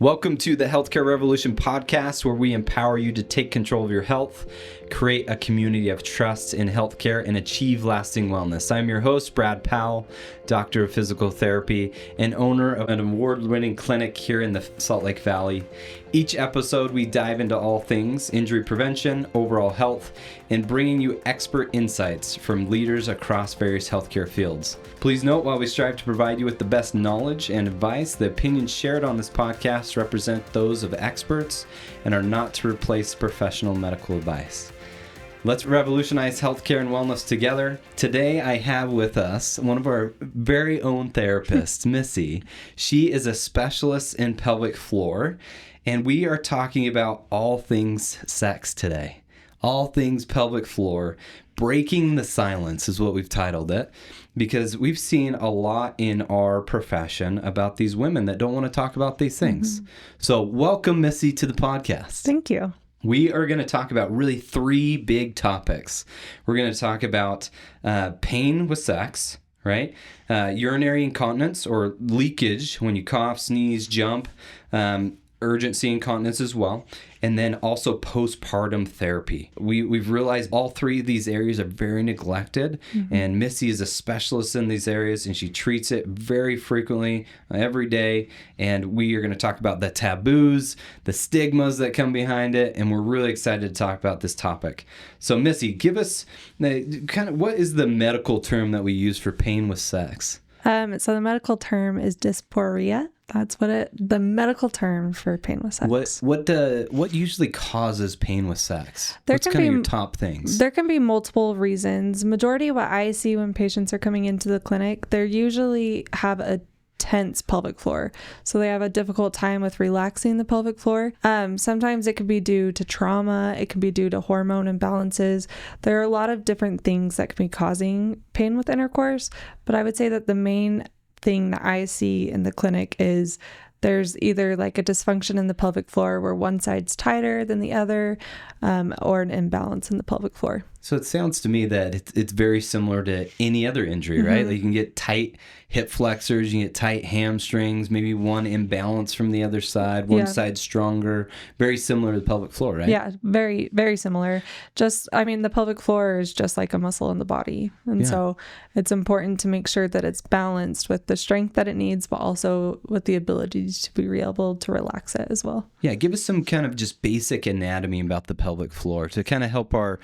Welcome to the Healthcare Revolution podcast, where we empower you to take control of your health, create a community of trust in healthcare, and achieve lasting wellness. I'm your host, Brad Powell, doctor of physical therapy and owner of an award-winning clinic here in the Salt Lake Valley. Each episode, we dive into all things injury prevention, overall health, and bringing you expert insights from leaders across various healthcare fields. Please note, while we strive to provide you with the best knowledge and advice, the opinions shared on this podcast represent those of experts and are not to replace professional medical advice. Let's revolutionize healthcare and wellness together. Today, I have with us one of our very own therapists, Missy. She is a specialist in pelvic floor, and we are talking about all things sex today. All things pelvic floor. Breaking the silence is what we've titled it, because we've seen a lot in our profession about these women that don't want to talk about these things. So welcome, Missy, to the podcast. Thank you. We are going to talk about really three big topics. We're going to talk about pain with sex, right? Urinary incontinence or leakage when you cough, sneeze, jump, urgency incontinence as well, and then also postpartum therapy. We've realized all three of these areas are very neglected, and Missy is a specialist in these areas, and she treats it very frequently every day, and we are going to talk about the taboos, the stigmas that come behind it, and we're really excited to talk about this topic. So Missy, give us what is the medical term that we use for pain with sex? So the medical term is dysphoria. That's the medical term for pain with sex. What usually causes pain with sex? What's kind of your top things? There can be multiple reasons. Majority of what I see when patients are coming into the clinic, they usually have a tense pelvic floor. So they have a difficult time with relaxing the pelvic floor. Sometimes it could be due to trauma. It can be due to hormone imbalances. There are a lot of different things that can be causing pain with intercourse, but I would say that the main thing that I see in the clinic is there's either like a dysfunction in the pelvic floor where one side's tighter than the other, or an imbalance in the pelvic floor. So it sounds to me that it's very similar to any other injury, right? Like you can get tight hip flexors, you can get tight hamstrings, maybe one imbalance from the other side, one side stronger, very similar to the pelvic floor, right? Yeah, very, very similar. The pelvic floor is just like a muscle in the body. And so it's important to make sure that it's balanced with the strength that it needs, but also with the ability to be able to relax it as well. Yeah, give us some kind of just basic anatomy about the pelvic floor to kind of help our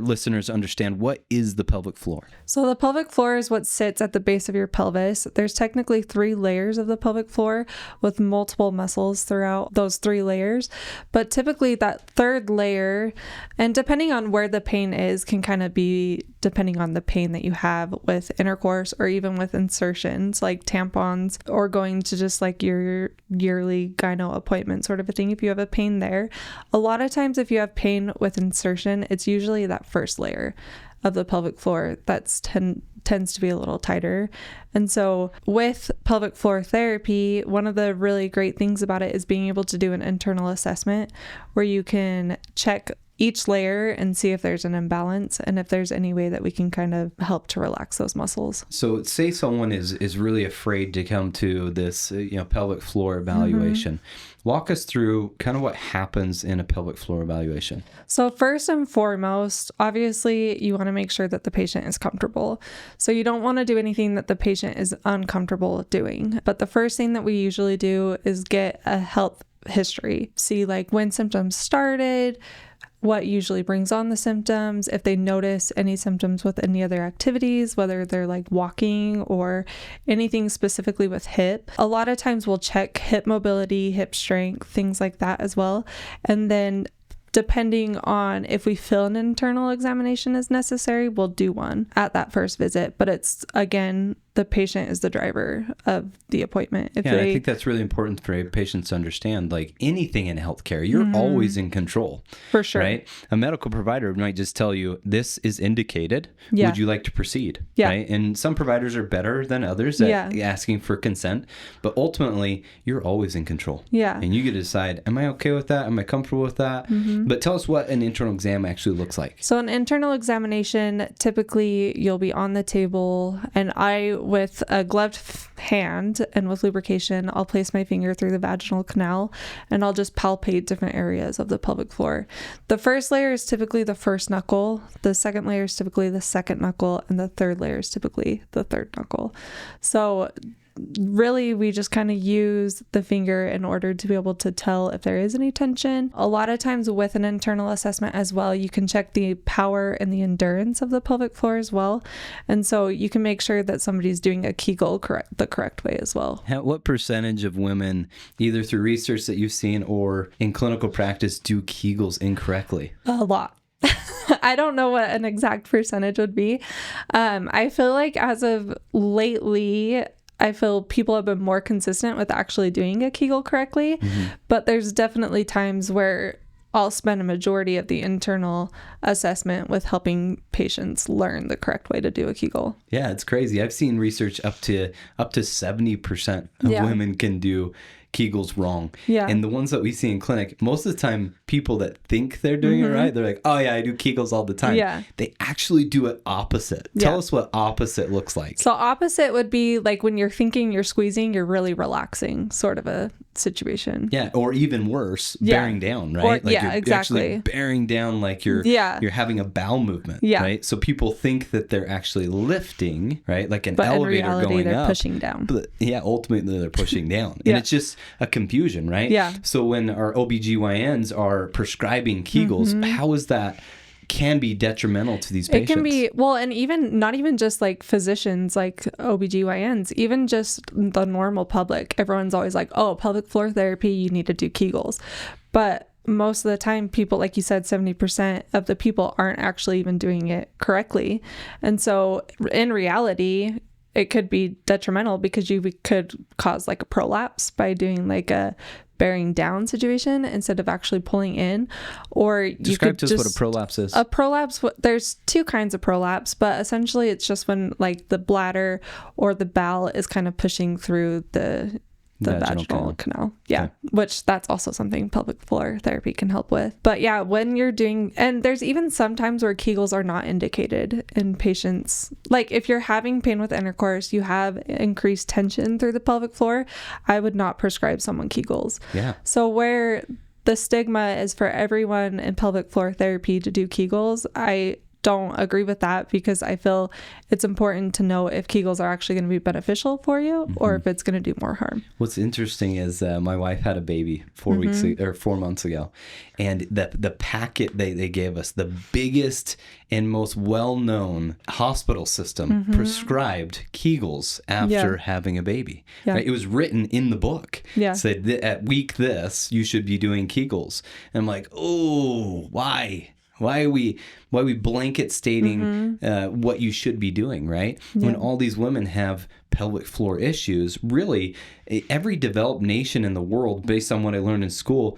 listeners understand what is the pelvic floor. So the pelvic floor is what sits at the base of your pelvis. There's technically 3 layers of the pelvic floor with multiple muscles throughout those 3 layers. But typically that third layer, and depending on where the pain is, can kind of be depending on the pain that you have with intercourse or even with insertions like tampons or going to just like your yearly gyno appointment sort of a thing. If you have a pain there, a lot of times if you have pain with insertion, it's usually that first layer of the pelvic floor that tends to be a little tighter. And so with pelvic floor therapy, one of the really great things about it is being able to do an internal assessment where you can check each layer and see if there's an imbalance and if there's any way that we can kind of help to relax those muscles. So say someone is really afraid to come to this pelvic floor evaluation. Walk us through kind of what happens in a pelvic floor evaluation. So first and foremost, obviously you want to make sure that the patient is comfortable. So you don't want to do anything that the patient is uncomfortable doing. But the first thing that we usually do is get a health history. See like when symptoms started, what usually brings on the symptoms, if they notice any symptoms with any other activities, whether they're like walking or anything specifically with hip. A lot of times we'll check hip mobility, hip strength, things like that as well. And then depending on if we feel an internal examination is necessary, we'll do one at that first visit. But it's, again, the patient is the driver of the appointment. I think that's really important for patients to understand. Like anything in healthcare, you're always in control. For sure. Right? A medical provider might just tell you, this is indicated. Yeah. Would you like to proceed? Yeah. Right? And some providers are better than others at asking for consent. But ultimately, you're always in control. Yeah. And you get to decide, am I okay with that? Am I comfortable with that? But tell us what an internal exam actually looks like. So an internal examination, typically you'll be on the table, and I with a gloved hand and with lubrication, I'll place my finger through the vaginal canal and I'll just palpate different areas of the pelvic floor. The first layer is typically the first knuckle, the second layer is typically the second knuckle, and the third layer is typically the third knuckle. So really, we just kind of use the finger in order to be able to tell if there is any tension. A lot of times with an internal assessment as well, you can check the power and the endurance of the pelvic floor as well. And so you can make sure that somebody's doing a Kegel the correct way as well. What percentage of women, either through research that you've seen or in clinical practice, do Kegels incorrectly? A lot. I don't know what an exact percentage would be. I feel like as of lately, I feel people have been more consistent with actually doing a Kegel correctly, but there's definitely times where I'll spend a majority of the internal assessment with helping patients learn the correct way to do a Kegel. Yeah, it's crazy. I've seen research up to 70% of women can do Kegels wrong. Yeah. And the ones that we see in clinic, most of the time, people that think they're doing it right, they're like, oh yeah, I do Kegels all the time. Yeah. They actually do it opposite. Tell us what opposite looks like. So opposite would be like when you're thinking you're squeezing, you're really relaxing, sort of a situation. Yeah. Or even worse, bearing down, right? Or, like yeah, you're exactly. actually bearing down like you're having a bowel movement, right? So people think that they're actually lifting, right? Like an elevator in reality, going they're up. pushing down. But ultimately they're pushing down. And it's just a confusion, right? Yeah. So when our OBGYNs are prescribing Kegels, how is that can be detrimental to these patients? It can be, well, and even not even just like physicians, like OBGYNs, even just the normal public. Everyone's always like, oh, pelvic floor therapy, you need to do Kegels. But most of the time, people, like you said, 70% of the people aren't actually even doing it correctly. And so in reality, it could be detrimental because you could cause like a prolapse by doing like a bearing down situation instead of actually pulling in. Or you describe could to us what a prolapse is. A prolapse, there's two kinds of prolapse, but essentially it's just when like the bladder or the bowel is kind of pushing through the vaginal canal. Yeah. Okay. Which that's also something pelvic floor therapy can help with. But yeah, when you're doing, and there's even sometimes where Kegels are not indicated in patients. Like if you're having pain with intercourse, you have increased tension through the pelvic floor, I would not prescribe someone Kegels. Yeah. So where the stigma is for everyone in pelvic floor therapy to do Kegels, I don't agree with that because I feel it's important to know if Kegels are actually going to be beneficial for you or if it's going to do more harm. What's interesting is my wife had a baby 4 months ago, and the packet they gave us, the biggest and most well-known hospital system prescribed Kegels after having a baby. Yeah. Right? It was written in the book. Yeah. Said at week this you should be doing Kegels. And I'm like, oh, why? Why are we blanket stating what you should be doing, right? Yeah. When all these women have pelvic floor issues, really, every developed nation in the world, based on what I learned in school,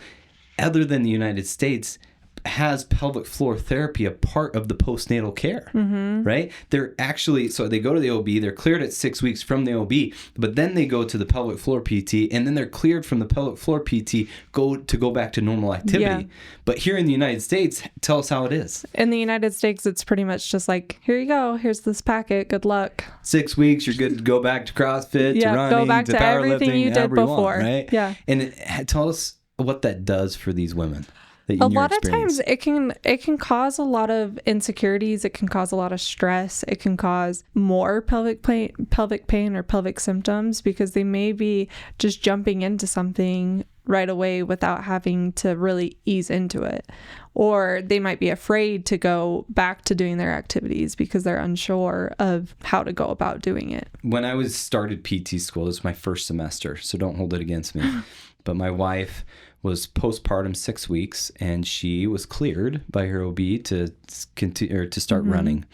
other than the United States, has pelvic floor therapy a part of the postnatal care, right? They're actually, so they go to the OB, they're cleared at 6 weeks from the OB, but then they go to the pelvic floor PT, and then they're cleared from the pelvic floor PT to go back to normal activity. Yeah. But here in the United States, tell us how it is. In the United States, it's pretty much just like, here you go, here's this packet, good luck. 6 weeks, you're good to go back to CrossFit, to running, go back to powerlifting, everything you did before. Want, right? Yeah. And tell us what that does for these women. A lot of times it can cause a lot of insecurities. It can cause a lot of stress. It can cause more pelvic pain or pelvic symptoms because they may be just jumping into something right away without having to really ease into it. Or they might be afraid to go back to doing their activities because they're unsure of how to go about doing it. When I started PT school, this was my first semester, so don't hold it against me. But my wife was postpartum 6 weeks, and she was cleared by her OB to continue or to start running.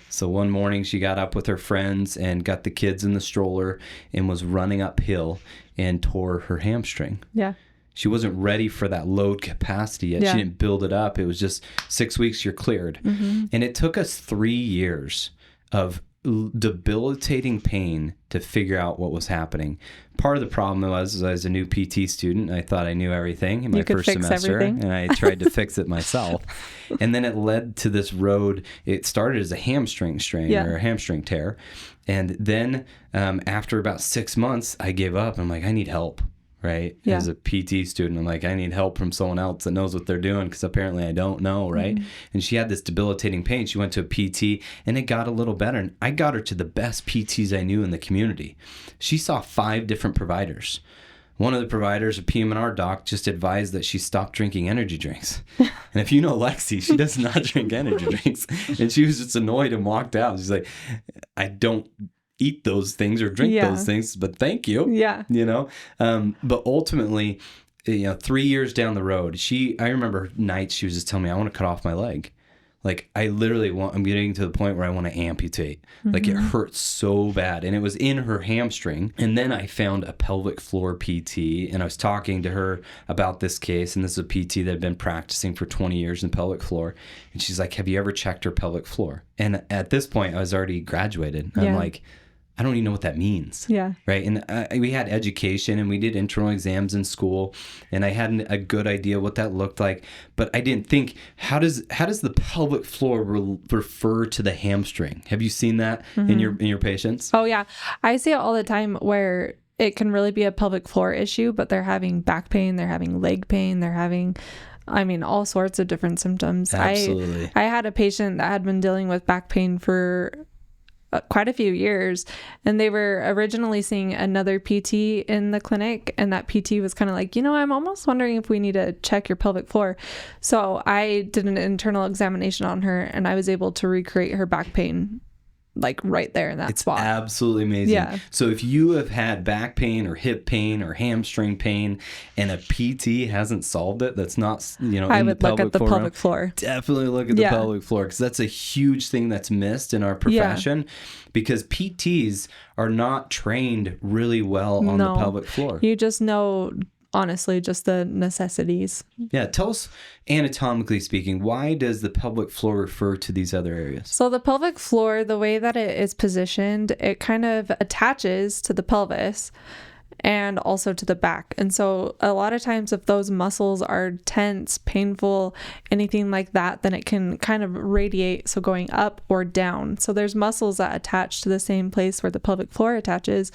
So one morning she got up with her friends and got the kids in the stroller and was running uphill and tore her hamstring. Yeah. She wasn't ready for that load capacity yet. Yeah. She didn't build it up. It was just 6 weeks, you're cleared. And it took us 3 years of debilitating pain to figure out what was happening. Part of the problem was I was a new PT student. I thought I knew everything in my first semester, and I tried to fix it myself. And then it led to this road. It started as a hamstring strain or a hamstring tear. And then after about 6 months, I gave up. I'm like, I need help. Right? Yeah. As a PT student, I'm like, I need help from someone else that knows what they're doing, because apparently I don't know, right? Mm-hmm. And she had this debilitating pain. She went to a PT and it got a little better. And I got her to the best PTs I knew in the community. She saw 5 different providers. One of the providers, a PM&R doc, just advised that she stop drinking energy drinks. And if you know Lexi, she does not drink energy drinks. And she was just annoyed and walked out. She's like, I don't eat those things or drink those things, but thank you. Yeah. You know, but ultimately, 3 years down the road, I remember nights she was just telling me, I want to cut off my leg. Like, I'm getting to the point where I want to amputate. Mm-hmm. Like, it hurts so bad. And it was in her hamstring. And then I found a pelvic floor PT, and I was talking to her about this case. And this is a PT that had been practicing for 20 years in pelvic floor. And she's like, have you ever checked her pelvic floor? And at this point, I was already graduated. I'm like, I don't even know what that means. Yeah. Right. And we had education and we did internal exams in school, and I had a good idea what that looked like, but I didn't think, how does the pelvic floor refer to the hamstring? Have you seen that in your patients? Oh yeah. I see it all the time where it can really be a pelvic floor issue, but they're having back pain, they're having leg pain, they're having all sorts of different symptoms. Absolutely. I had a patient that had been dealing with back pain for quite a few years, and they were originally seeing another PT in the clinic, and that PT was kind of like, I'm almost wondering if we need to check your pelvic floor. So I did an internal examination on her, and I was able to recreate her back pain like right there in that spot. It's absolutely amazing. Yeah. So if you have had back pain or hip pain or hamstring pain and a PT hasn't solved it, that's not, I would look at the pelvic floor. Definitely look at the pelvic floor, because that's a huge thing that's missed in our profession, because PTs are not trained really well on the pelvic floor. You just know, honestly, just the necessities. Yeah. Tell us, anatomically speaking, why does the pelvic floor refer to these other areas? So the pelvic floor, the way that it is positioned, it kind of attaches to the pelvis and also to the back. And so a lot of times if those muscles are tense, painful, anything like that, then it can kind of radiate, so going up or down. So there's muscles that attach to the same place where the pelvic floor attaches.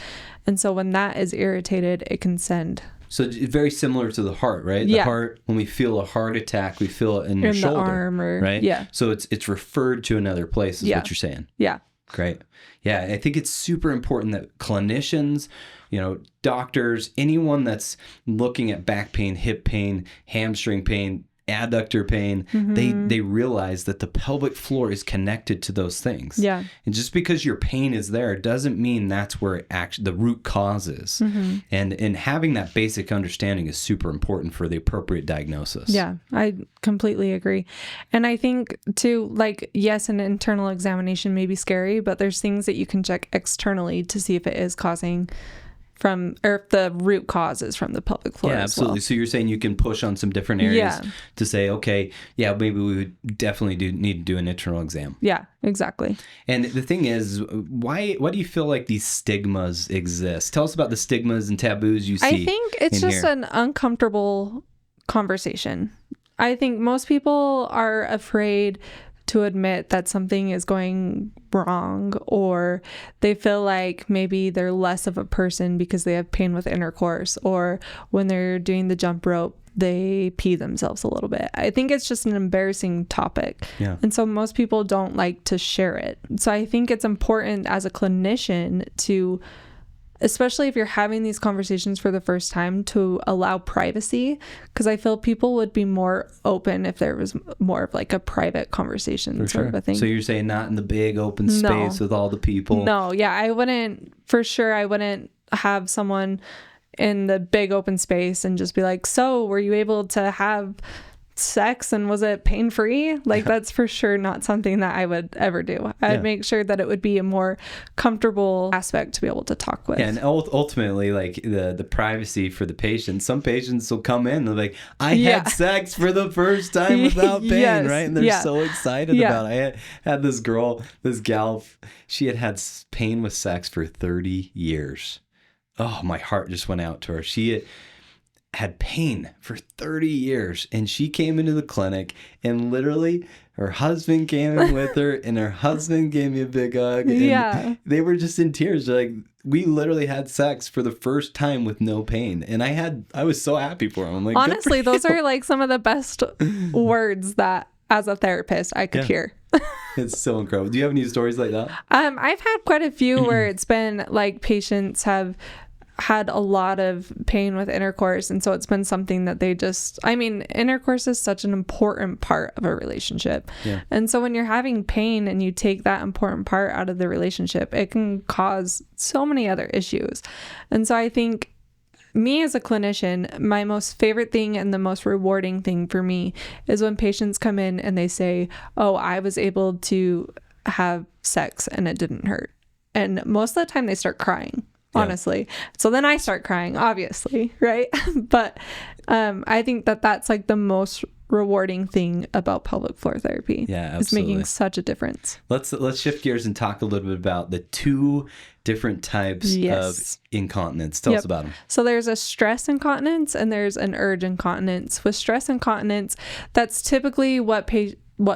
And so when that is irritated, it can send. So it's very similar to the heart, right? The heart, when we feel a heart attack, we feel it in the shoulder, the arm, right? Yeah. So it's referred to another place, is what you're saying. Yeah. Great. Yeah, I think it's super important that clinicians, doctors, anyone that's looking at back pain, hip pain, hamstring pain, adductor pain, they realize that the pelvic floor is connected to those things. Yeah. And just because your pain is there doesn't mean that's where the root cause is. And having that basic understanding is super important for the appropriate diagnosis. Yeah, I completely agree. And I think too, yes, an internal examination may be scary, but there's things that you can check externally to see if it is causing if the root cause is from the pelvic floor. Yeah, absolutely. So you're saying you can push on some different areas to say, okay, maybe we would definitely need to do an internal exam. Yeah, exactly. And the thing is, why do you feel like these stigmas exist? Tell us about the stigmas and taboos you see. I think it's just an uncomfortable conversation. I think most people are afraid to admit that something is going wrong, or they feel like maybe they're less of a person because they have pain with intercourse, or when they're doing the jump rope, they pee themselves a little bit. I think it's just an embarrassing topic. Yeah. And so most people don't like to share it. So I think it's important as a clinician to, especially if you're having these conversations for the first time, to allow privacy, because I feel people would be more open if there was more of like a private conversation sort of a thing. So you're saying not in the big open space with all the people? No, yeah, I wouldn't have someone in the big open space and just be like, so were you able to have sex and was it pain-free? Like that's for sure not something that I would ever do. I'd make sure that it would be a more comfortable aspect to be able to talk with. And ultimately, like the privacy for the patient. Some patients will come in and they're like, I had sex for the first time without pain, right? And they're so excited about it. I had this gal, she had pain with sex for 30 years. Oh, my heart just went out to her. She had pain for 30 years, and she came into the clinic, and literally her husband came in with her, and her husband gave me a big hug, and they were just in tears. They're like, we literally had sex for the first time with no pain, and I was so happy for him. I'm like, honestly, those are like some of the best words that as a therapist I could hear. It's so incredible. Do you have any stories like that? I've had quite a few where it's been like patients have had a lot of pain with intercourse, and so it's been something that they just, I mean, intercourse is such an important part of a relationship, and so when you're having pain and you take that important part out of the relationship, it can cause so many other issues. And so I think me as a clinician, my most favorite thing and the most rewarding thing for me is when patients come in and they say, oh, I was able to have sex and it didn't hurt. And most of the time they start crying, honestly. So then I start crying, obviously, right? But I think that that's like the most rewarding thing about pelvic floor therapy. Yeah, absolutely. It's making such a difference. Let's shift gears and talk a little bit about the two different types of incontinence. Tell us about them. So there's a stress incontinence and there's an urge incontinence. With stress incontinence, that's typically what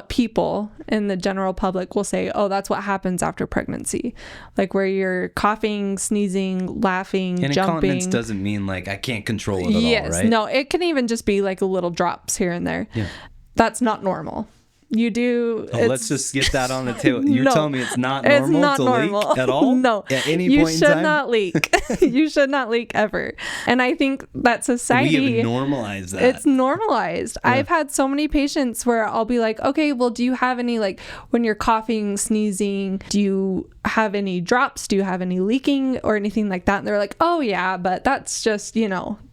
people in the general public will say, oh, that's what happens after pregnancy. Like where you're coughing, sneezing, laughing, and jumping. Incontinence doesn't mean like I can't control it at all, right? No, it can even just be like little drops here and there. Yeah. That's not normal. You do. Let's just get that on the table. You're telling me it's not normal to leak at all? No. At any point in time? You should not leak. You should not leak ever. And I think that society... We have normalized that. It's normalized. Yeah. I've had so many patients where I'll be like, okay, well, do you have any, like, when you're coughing, sneezing, do you have any drops? Do you have any leaking or anything like that? And they're like, oh, yeah, but that's just,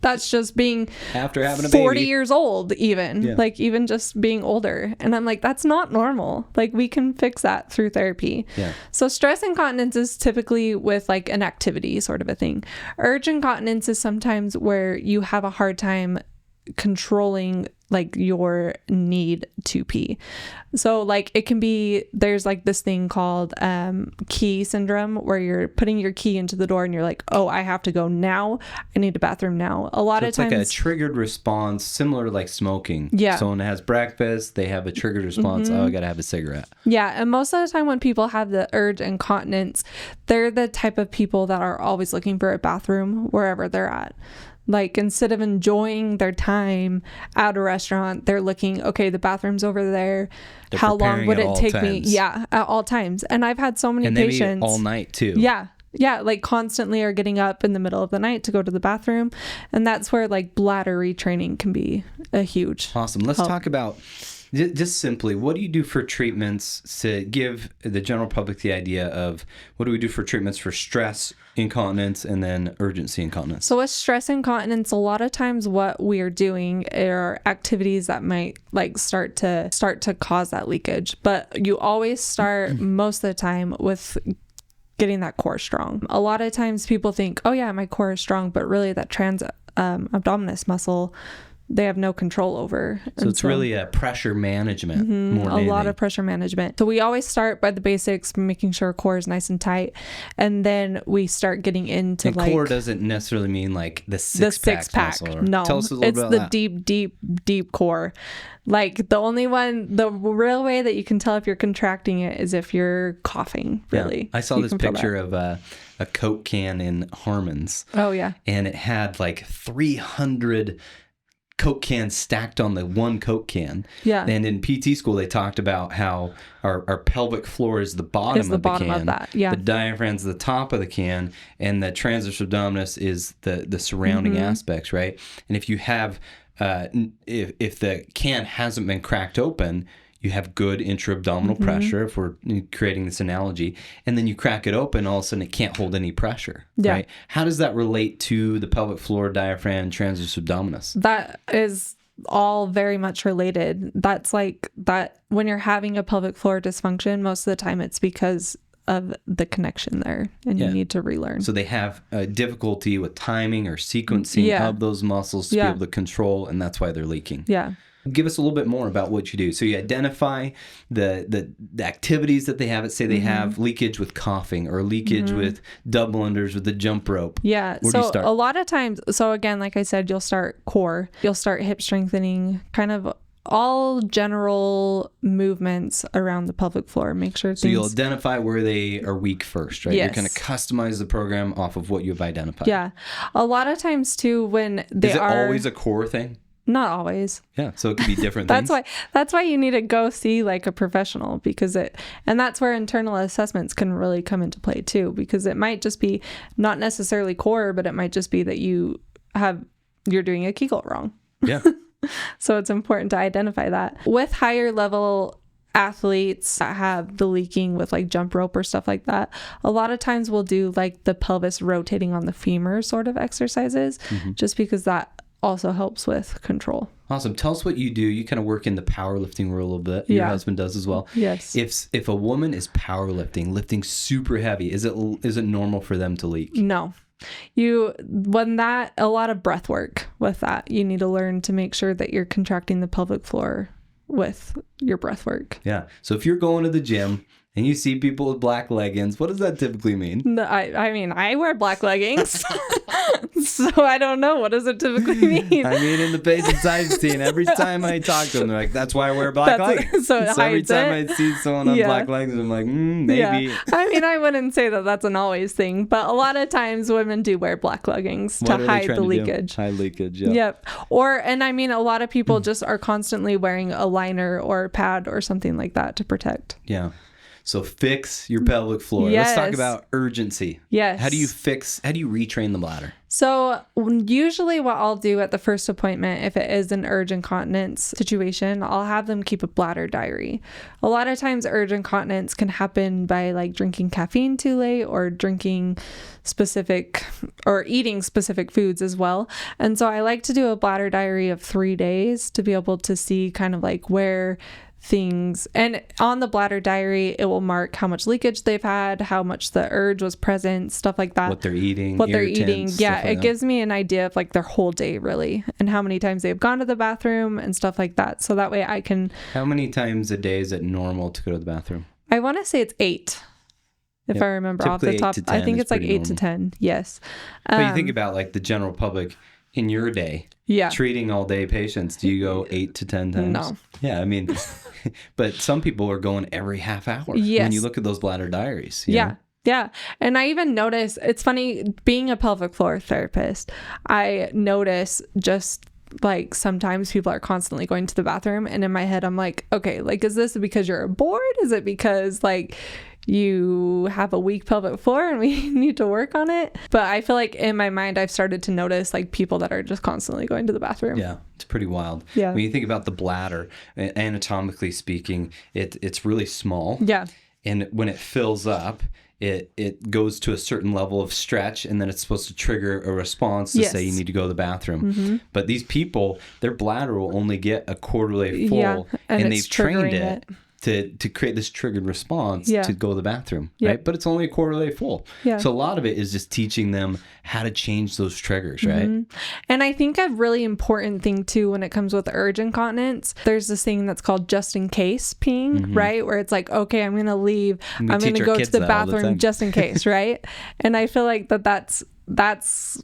that's just being... After having a baby. 40 years old, even. Yeah. Like, even just being older. And I'm like, that's not normal. Like, we can fix that through therapy. Yeah. So stress incontinence is typically with like an activity sort of a thing. Urge incontinence is sometimes where you have a hard time controlling like your need to pee. So like it can be, there's like this thing called key syndrome where you're putting your key into the door and you're like, oh, I have to go now. I need a bathroom now. A lot of times it's like a triggered response, similar to like smoking. Yeah. Someone has breakfast, they have a triggered response. Oh, I gotta have a cigarette. Yeah. And most of the time when people have the urge incontinence, they're the type of people that are always looking for a bathroom wherever they're at. Like instead of enjoying their time at a restaurant, they're looking, okay, the bathroom's over there. They're How long would it take times. me? Yeah, at all times. And I've had so many patients. And maybe all night too. Yeah. Yeah, like constantly are getting up in the middle of the night to go to the bathroom. And that's where like bladder retraining can be a huge Awesome. Let's talk about just simply, what do you do for treatments to give the general public the idea of what do we do for treatments for stress incontinence and then urgency incontinence? So with stress incontinence, a lot of times what we are doing are activities that might like start to cause that leakage. But you always start most of the time with getting that core strong. A lot of times people think, oh yeah, my core is strong, but really that trans abdominis muscle, they have no control over. So it's really a pressure management more than anything. A lot of pressure management. So we always start by the basics, making sure core is nice and tight, and then we start getting into and core doesn't necessarily mean like the six pack muscle. No, tell us a little it's about the that. deep core. Like the real way that you can tell if you're contracting it is if you're coughing. Really, I saw this picture of a Coke can in Harmon's. Oh yeah, and it had like 300 Coke cans stacked on the one Coke can. Yeah. And in PT school, they talked about how our pelvic floor is the bottom of the can. Of that. Yeah. The diaphragm's the top of the can, and the transverse abdominis is the surrounding aspects, right? And if you have, if the can hasn't been cracked open, you have good intra-abdominal pressure, if we're creating this analogy, and then you crack it open, all of a sudden it can't hold any pressure, right? How does that relate to the pelvic floor, diaphragm, transverse abdominis? That is all very much related. That's like that when you're having a pelvic floor dysfunction, most of the time it's because of the connection there, and you need to relearn. So they have difficulty with timing or sequencing of those muscles to be able to control, and that's why they're leaking. Yeah. Give us a little bit more about what you do. So you identify the activities that they have. Let's say they have leakage with coughing or leakage with double unders with the jump rope. Yeah. Where do you so start? A lot of times, so again, like I said, you'll start core, you'll start hip strengthening, kind of all general movements around the pelvic floor. Make sure So you'll identify where they are weak first, right? Yes. You're going to customize the program off of what you've identified. Yeah. A lot of times too, when they Is it are always a core thing? not always. Yeah. So it could be different things. That's why you need to go see like a professional, because and that's where internal assessments can really come into play too, because it might just be not necessarily core, but it might just be that you're doing a Kegel wrong. Yeah. So it's important to identify that. With higher level athletes that have the leaking with like jump rope or stuff like that, a lot of times we'll do like the pelvis rotating on the femur sort of exercises, just because that also helps with control. Awesome. Tell us what you do. You kind of work in the powerlifting world a little bit. Your husband does as well. Yes. If a woman is powerlifting, lifting super heavy, is it normal for them to leak? No. A lot of breath work with that. You need to learn to make sure that you're contracting the pelvic floor with your breath work. Yeah. So if you're going to the gym and you see people with black leggings, what does that typically mean? No, I mean, I wear black leggings. So I don't know. What does it typically mean? I mean, in the patients I've seen, every time I talk to them, they're like, that's why I wear black leggings. So every time I see someone on black leggings, I'm like, maybe. Yeah. I mean, I wouldn't say that that's an always thing, but a lot of times women do wear black leggings to hide the leakage. Hide leakage, yeah. Yep. And I mean, a lot of people just are constantly wearing a liner or a pad or something like that to protect. Yeah. So fix your pelvic floor. Yes. Let's talk about urgency. Yes. How do you retrain the bladder? So usually what I'll do at the first appointment, if it is an urge incontinence situation, I'll have them keep a bladder diary. A lot of times urge incontinence can happen by like drinking caffeine too late or drinking eating specific foods as well. And so I like to do a bladder diary of 3 days to be able to see kind of like where things, and on the bladder diary it will mark how much leakage they've had, how much the urge was present, stuff like that, what they're eating. Yeah, it gives me an idea of like their whole day really, and how many times they've gone to the bathroom and stuff like that, so that way I can. How many times a day is it normal to go to the bathroom? I want to say it's 8 if I remember off the top. I think it's like 8 to 10. Yes. But you think about like the general public in your day, treating all day patients, do you go 8 to 10 times? No. Yeah, I mean, but some people are going every half hour. Yes. When you look at those bladder diaries. You know? Yeah. And I even notice, it's funny, being a pelvic floor therapist, I notice just like sometimes people are constantly going to the bathroom, and in my head I'm like, okay, like, is this because you're bored? Is it because like you have a weak pelvic floor and we need to work on it? But I feel like in my mind I've started to notice like people that are just constantly going to the bathroom. Yeah, it's pretty wild. Yeah. When you think about the bladder, anatomically speaking, it's really small. Yeah. And when it fills up, it goes to a certain level of stretch, and then it's supposed to trigger a response to say you need to go to the bathroom. But these people, their bladder will only get a quarter-lay full, and they've trained it to create this triggered response to go to the bathroom, right? But it's only a quarter-lay full. Yeah. So a lot of it is just teaching them how to change those triggers, right? And I think a really important thing too when it comes with urge incontinence, there's this thing that's called just in case peeing, right? Where it's like, okay, I'm going to leave. I'm going to go to the bathroom just in case, right? And I feel like that's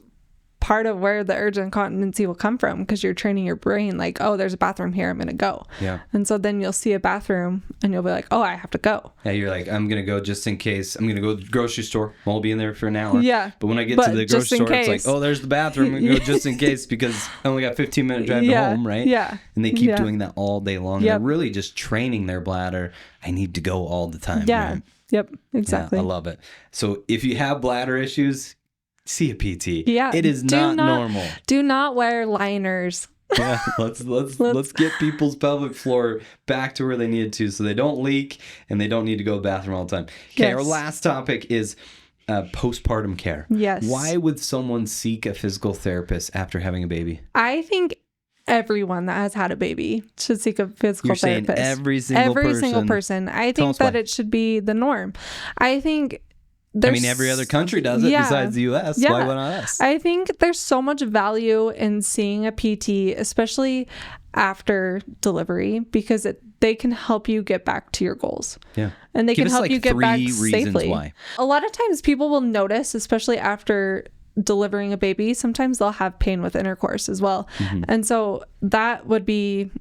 part of where the urge incontinency will come from, because you're training your brain like, oh, there's a bathroom here, I'm gonna go. Yeah. And so then you'll see a bathroom and you'll be like, oh, I have to go. Yeah, you're like, I'm gonna go just in case. I'm gonna go to the grocery store, I'll be in there for an hour. Yeah. But when I get to the grocery store, it's like, oh, there's the bathroom, I'm gonna go just in case, because I only got 15-minute drive to home, right? Yeah. And they keep doing that all day long. They're really just training their bladder. I need to go all the time. Yeah. Right? Yep. Exactly. Yeah, I love it. So if you have bladder issues, see a PT. Yeah. It is not normal. Do not wear liners. Yeah. Let's get people's pelvic floor back to where they need to, so they don't leak and they don't need to go to the bathroom all the time. Okay. Our last topic is postpartum care. Yes. Why would someone seek a physical therapist after having a baby? I think everyone that has had a baby should seek a physical You're saying therapist. every single person. I Tell think us that why. it should be the norm. I think every other country does it besides the U.S. Yeah. Why not us? I think there's so much value in seeing a PT, especially after delivery, because they can help you get back to your goals. Yeah. And they Give can us, help like, you get 3 back reasons safely. why. A lot of times people will notice, especially after delivering a baby, sometimes they'll have pain with intercourse as well. And so that would be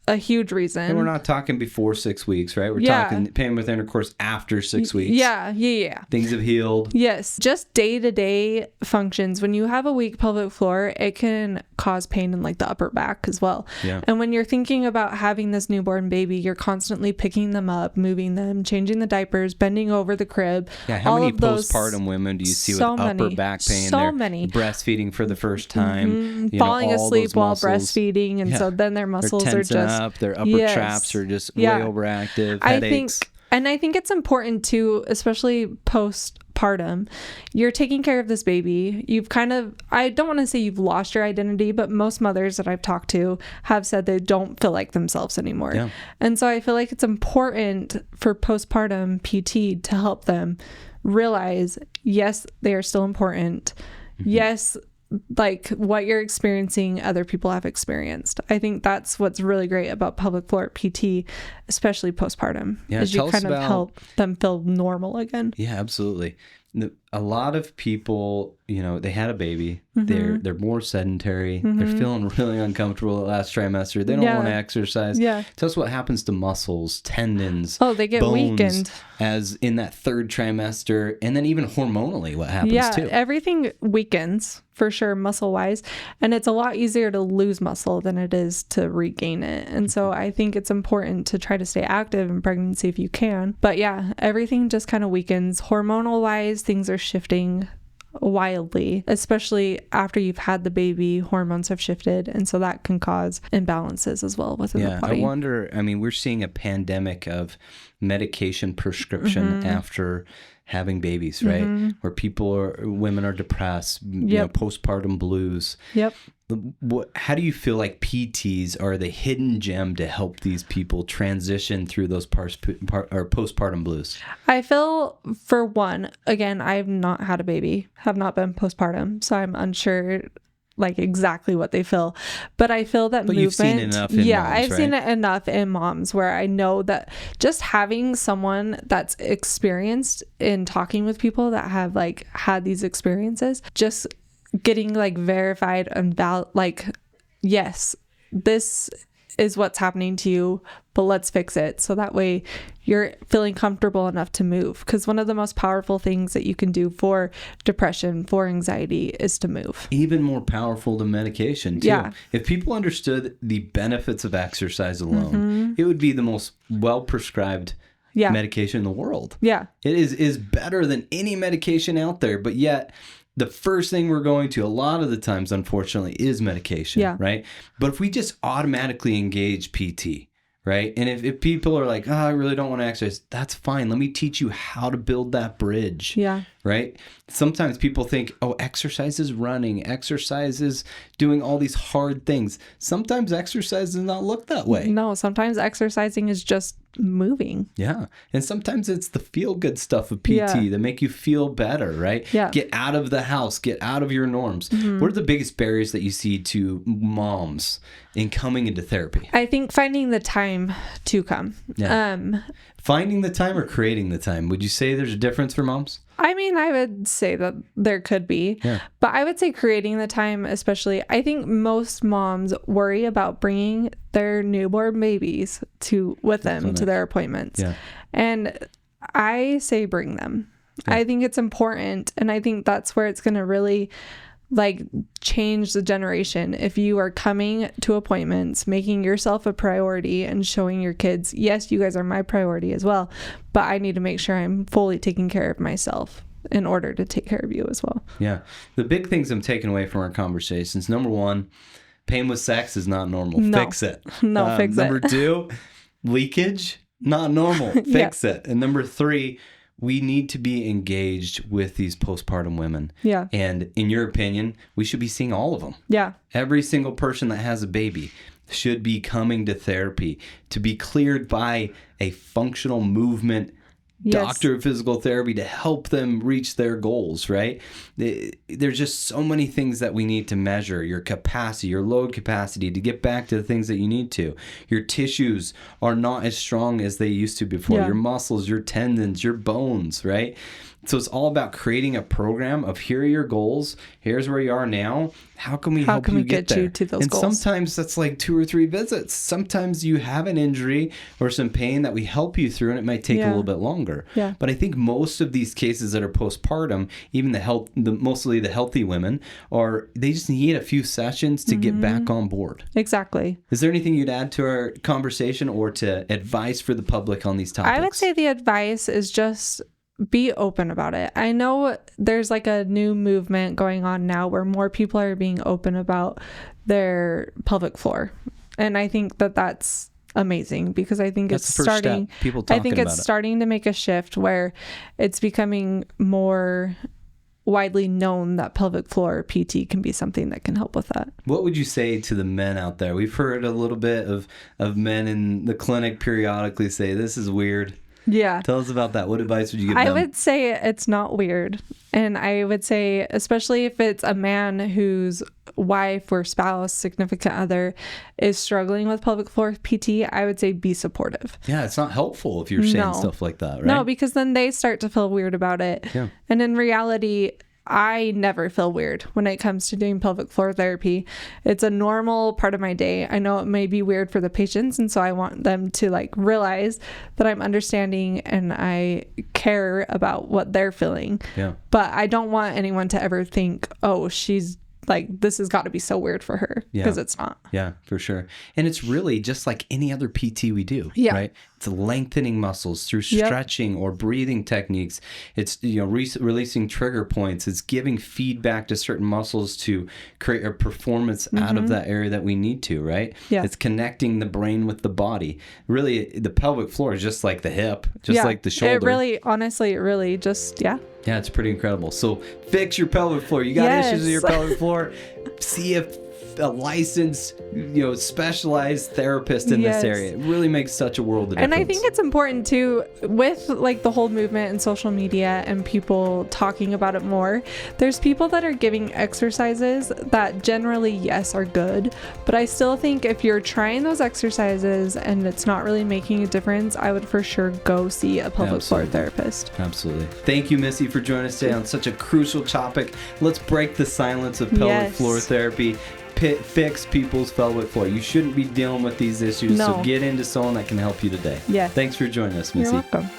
a huge reason. And we're not talking before 6 weeks, right? We're talking pain with intercourse after 6 weeks. Yeah. Things have healed. Yes. Just day-to-day functions. When you have a weak pelvic floor, it can cause pain in like the upper back as well. Yeah. And when you're thinking about having this newborn baby, you're constantly picking them up, moving them, changing the diapers, bending over the crib. Yeah. How many postpartum women do you see with upper back pain? So many. Breastfeeding for the first time. Falling asleep while muscles. breastfeeding. And so then their muscles are just up, their upper traps are just way overactive, headaches. I think it's important too, especially postpartum. You're taking care of this baby. You've I don't want to say you've lost your identity, but most mothers that I've talked to have said they don't feel like themselves anymore. Yeah. And so I feel like it's important for postpartum PT to help them realize, yes, they are still important. Yes, like what you're experiencing, other people have experienced. I think that's what's really great about pelvic floor PT, especially postpartum, is you kind of help them feel normal again. Yeah, absolutely. A lot of people, they had a baby. They're more sedentary. They're feeling really uncomfortable the last trimester. They don't want to exercise. Yeah. Tell us what happens to muscles, tendons. Oh, they get weakened. As in that 3rd trimester, and then even hormonally, what happens too. Everything weakens for sure, muscle wise, and it's a lot easier to lose muscle than it is to regain it. And so I think it's important to try to stay active in pregnancy if you can. But yeah, everything just kind of weakens. Hormonal wise, things are shifting wildly, especially after you've had the baby. Hormones have shifted, and so that can cause imbalances as well within the body. I wonder, we're seeing a pandemic of medication prescription after having babies, right? Where women are depressed, postpartum blues. Yep. How do you feel like PTs are the hidden gem to help these people transition through those postpartum blues? I feel, for one, again, I've not had a baby, have not been postpartum, so I'm unsure like exactly what they feel, but I feel that movement. You've seen enough in moms, I've seen it enough in moms where I know that just having someone that's experienced in talking with people that have like had these experiences, just getting like verified and yes, this is what's happening to you, but let's fix it. So that way you're feeling comfortable enough to move. Because one of the most powerful things that you can do for depression, for anxiety, is to move. Even more powerful than medication too. Yeah. If people understood the benefits of exercise alone, it would be the most well-prescribed medication in the world. Yeah. It is better than any medication out there, but yet the first thing we're going to a lot of the times, unfortunately, is medication, right? But if we just automatically engage PT, right? And if people are like, I really don't want to exercise, that's fine. Let me teach you how to build that bridge, right? Sometimes people think, exercise is running, exercise is doing all these hard things. Sometimes exercise does not look that way. No, sometimes exercising is just moving. Yeah. And sometimes it's the feel-good stuff of PT that make you feel better, right? Yeah. Get out of the house, get out of your norms. What are the biggest barriers that you see to moms in coming into therapy? I think finding the time to come. Yeah. Finding the time or creating the time? Would you say there's a difference for moms? I would say that there could be, but I would say creating the time, especially, I think most moms worry about bringing their newborn babies with them to their appointments. Yeah. And I say bring them. Yeah. I think it's important. And I think that's where it's going to really change the generation. If you are coming to appointments, making yourself a priority and showing your kids, yes, you guys are my priority as well, but I need to make sure I'm fully taking care of myself in order to take care of you as well. Yeah. The big things I'm taking away from our conversations, number one, pain with sex is not normal. No. Fix it. No, fix it. Number two, leakage, not normal. Fix it. And number three, we need to be engaged with these postpartum women. Yeah. And in your opinion, we should be seeing all of them. Yeah. Every single person that has a baby should be coming to therapy to be cleared by a functional movement doctor of physical therapy to help them reach their goals, right? There's just so many things that we need to measure. Your capacity, your load capacity to get back to the things that you need to. Your tissues are not as strong as they used to before. Yeah. Your muscles, your tendons, your bones, right? So it's all about creating a program of here are your goals. Here's where you are now. How can we help you get there? you to those and goals? Sometimes that's like 2 or 3 visits. Sometimes you have an injury or some pain that we help you through, and it might take a little bit longer. Yeah. But I think most of these cases that are postpartum, even mostly the healthy women, they just need a few sessions to get back on board. Exactly. Is there anything you'd add to our conversation or to advice for the public on these topics? I would say the advice is just be open about it. I know there's like a new movement going on now where more people are being open about their pelvic floor. And I think that that's amazing because I think it's starting starting to make a shift where it's becoming more widely known that pelvic floor PT can be something that can help with that. What would you say to the men out there? We've heard a little bit of men in the clinic periodically say, this is weird. Yeah. Tell us about that. What advice would you give them? I would say it's not weird. And I would say, especially if it's a man whose wife or spouse, significant other is struggling with pelvic floor PT, I would say be supportive. Yeah, it's not helpful if you're saying stuff like that, right? No, because then they start to feel weird about it. Yeah. And in reality, I never feel weird when it comes to doing pelvic floor therapy. It's a normal part of my day. I know it may be weird for the patients, and so I want them to like realize that I'm understanding and I care about what they're feeling. Yeah. But I don't want anyone to ever think, oh, she's like, this has got to be so weird for her, because it's not. Yeah, for sure. And it's really just like any other PT we do, right? It's lengthening muscles through stretching or breathing techniques. It's, releasing trigger points. It's giving feedback to certain muscles to create a performance out of that area that we need to, right? Yeah. It's connecting the brain with the body. Really, the pelvic floor is just like the hip, just like the shoulder. It really just, Yeah, it's pretty incredible. So fix your pelvic floor. You got issues with your pelvic floor? See if a licensed, specialized therapist in this area. It really makes such a world of difference. And I think it's important too, with like the whole movement and social media and people talking about it more, there's people that are giving exercises that generally, yes, are good. But I still think if you're trying those exercises and it's not really making a difference, I would for sure go see a pelvic floor therapist. Absolutely. Thank you, Missy, for joining us today on such a crucial topic. Let's break the silence of pelvic floor therapy. Fix people's pelvic floor. You shouldn't be dealing with these issues, so get into someone that can help you today. Yeah. Thanks for joining us, Missy. You're welcome.